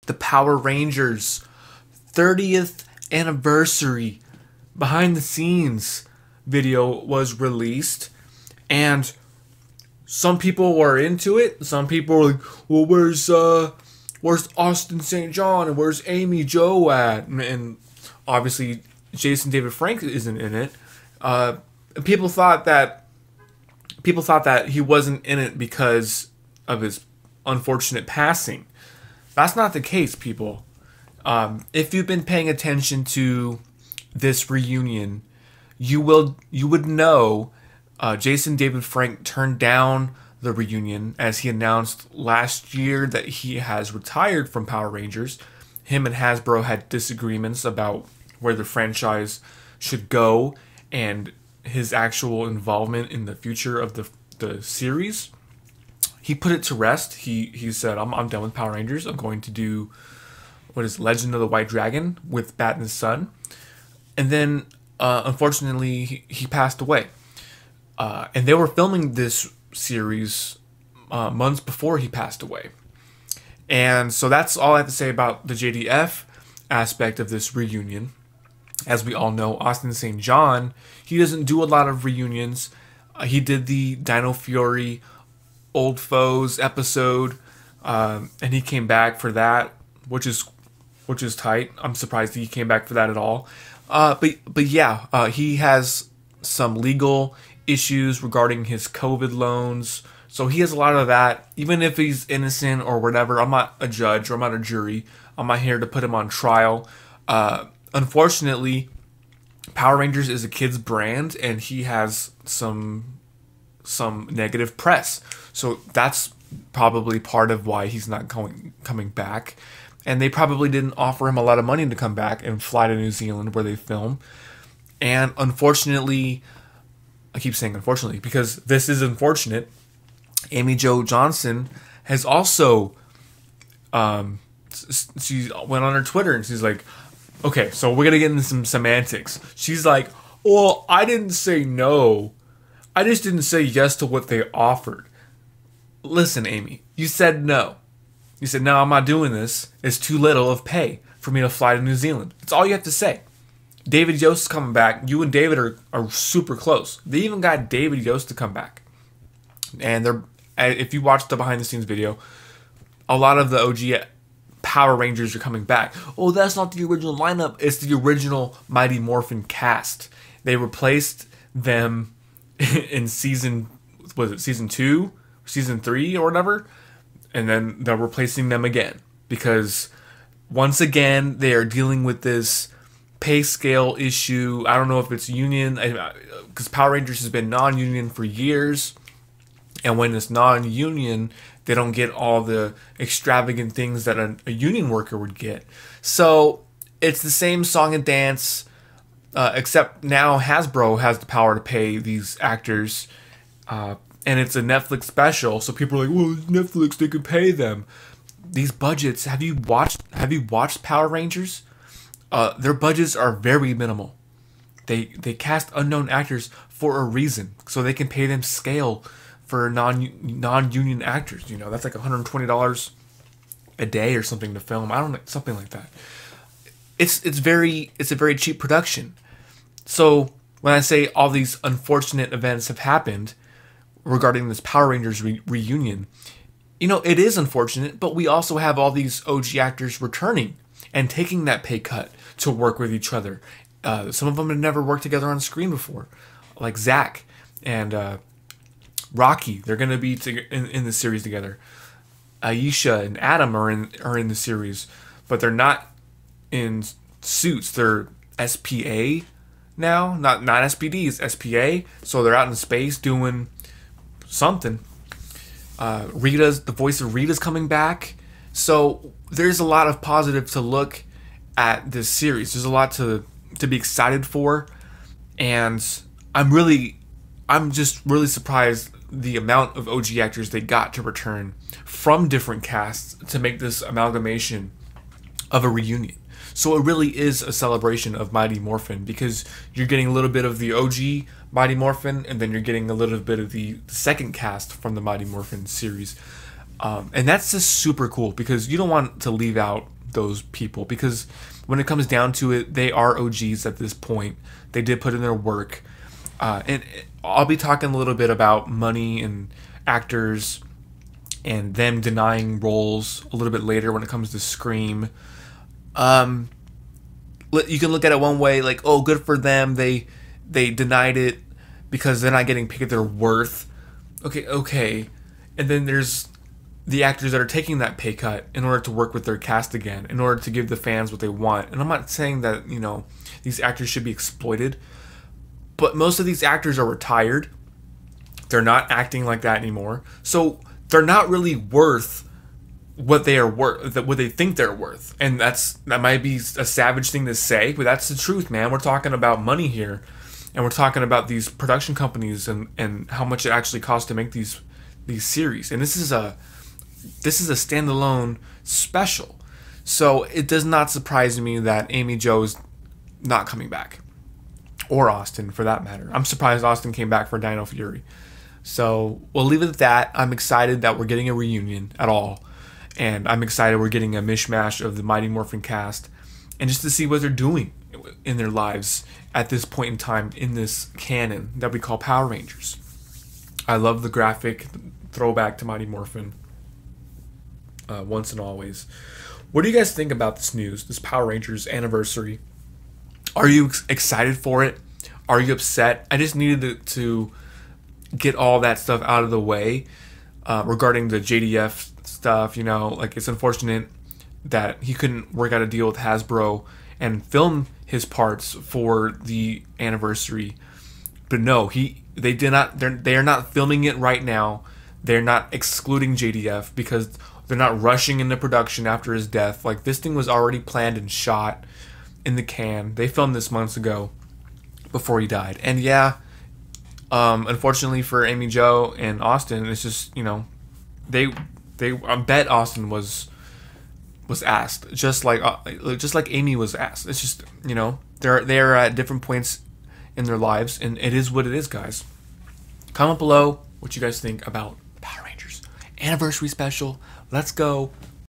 the Power Rangers 30th anniversary behind the scenes video was released, and some people were into it. Some people were like, well, where's Austin St. John and where's Amy Jo at? And obviously Jason David Frank isn't in it. People thought that he wasn't in it because of his unfortunate passing. That's not the case, people. If you've been paying attention to this reunion, you would know Jason David Frank turned down the reunion as he announced last year that he has retired from Power Rangers. Him and Hasbro had disagreements about where the franchise should go and his actual involvement in the future of the series. He put it to rest. He said, I'm done with Power Rangers. I'm going to do what is Legend of the White Dragon with Bat and the Sun. And then unfortunately he passed away. And they were filming this series months before he passed away. And so that's all I have to say about the JDF aspect of this reunion. As we all know, Austin St. John, he doesn't do a lot of reunions. He did the Dino Fury Old Foes episode, and he came back for that, which is tight. I'm surprised he came back for that at all. But yeah, he has some legal issues regarding his COVID loans. So he has a lot of that. Even if he's innocent or whatever, I'm not a judge or I'm not a jury. I'm not here to put him on trial. Unfortunately, Power Rangers is a kid's brand, and he has some negative press. So that's probably part of why he's not coming back. And they probably didn't offer him a lot of money to come back and fly to New Zealand where they film. And unfortunately, I keep saying unfortunately because this is unfortunate, Amy Jo Johnson has also she went on her Twitter and she's like, okay, so we're gonna get into some semantics. She's like, well, I didn't say no. I just didn't say yes to what they offered. Listen, Amy, you said no. You said, no, I'm not doing this. It's too little of pay for me to fly to New Zealand. That's all you have to say. David Yost is coming back. You and David are super close. They even got David Yost to come back. And if you watch the behind the scenes video, a lot of the OG Power Rangers are coming back. Oh, that's not the original lineup. It's the original Mighty Morphin cast. They replaced them in season 2, season 3 or whatever, and then they're replacing them again because once again they are dealing with this pay scale issue. I don't know if it's union, because Power Rangers has been non-union for years, and when it's non-union, they don't get all the extravagant things that a union worker would get. So it's the same song and dance, except now Hasbro has the power to pay these actors, and it's a Netflix special. So people are like, well, it's Netflix, they could pay them. These budgets, have you watched Power Rangers? Their budgets are very minimal. They cast unknown actors for a reason, so they can pay them scale for non-union actors. You know, that's like $120 a day or something to film. I don't know, something like that. It's a very cheap production. So when I say all these unfortunate events have happened regarding this Power Rangers reunion, you know, it is unfortunate, but we also have all these OG actors returning and taking that pay cut to work with each other. Some of them have never worked together on screen before, like Zach and Rocky. They're going to be in the series together. Aisha and Adam are in the series, but they're not in suits. They're SPA now, not SPD, it's SPA. So they're out in space doing something. The voice of Rita's coming back. So there's a lot of positive to look at this series. There's a lot to be excited for, and I'm just really surprised the amount of OG actors they got to return from different casts to make this amalgamation of a reunion. So it really is a celebration of Mighty Morphin, because you're getting a little bit of the OG Mighty Morphin, and then you're getting a little bit of the second cast from the Mighty Morphin series. And that's just super cool, because you don't want to leave out those people, because when it comes down to it, they are OGs at this point. They did put in their work. And I'll be talking a little bit about money and actors and them denying roles a little bit later when it comes to Scream. You can look at it one way, like, oh, good for them. They denied it because they're not getting paid their worth. Okay. And then there's the actors that are taking that pay cut in order to work with their cast again, in order to give the fans what they want. And I'm not saying that, these actors should be exploited, but most of these actors are retired. They're not acting like that anymore. So they're not really worth what they are worth, what they think they're worth. And that might be a savage thing to say, but that's the truth, man. We're talking about money here. And we're talking about these production companies and how much it actually costs to make these series. And this is a standalone special. So it does not surprise me that Amy Jo is not coming back. Or Austin, for that matter. I'm surprised Austin came back for Dino Fury. So we'll leave it at that. I'm excited that we're getting a reunion at all. And I'm excited we're getting a mishmash of the Mighty Morphin cast. And just to see what they're doing in their lives at this point in time in this canon that we call Power Rangers. I love the graphic throwback to Mighty Morphin. Once and always. What do you guys think about this news, this Power Rangers anniversary? Are you excited for it? Are you upset? I just needed to get all that stuff out of the way regarding the JDF stuff. It's unfortunate that he couldn't work out a deal with Hasbro and film his parts for the anniversary. But no, they did not. They are not filming it right now. They're not excluding JDF because they're not rushing into production after his death. Like, this thing was already planned and shot in the can. They filmed this months ago before he died. And yeah, unfortunately for Amy Jo and Austin, it's just, they I bet Austin was asked, just like Amy was asked. It's just, they're at different points in their lives, and it is what it is, guys. Comment below what you guys think about Power Rangers anniversary special. Let's go.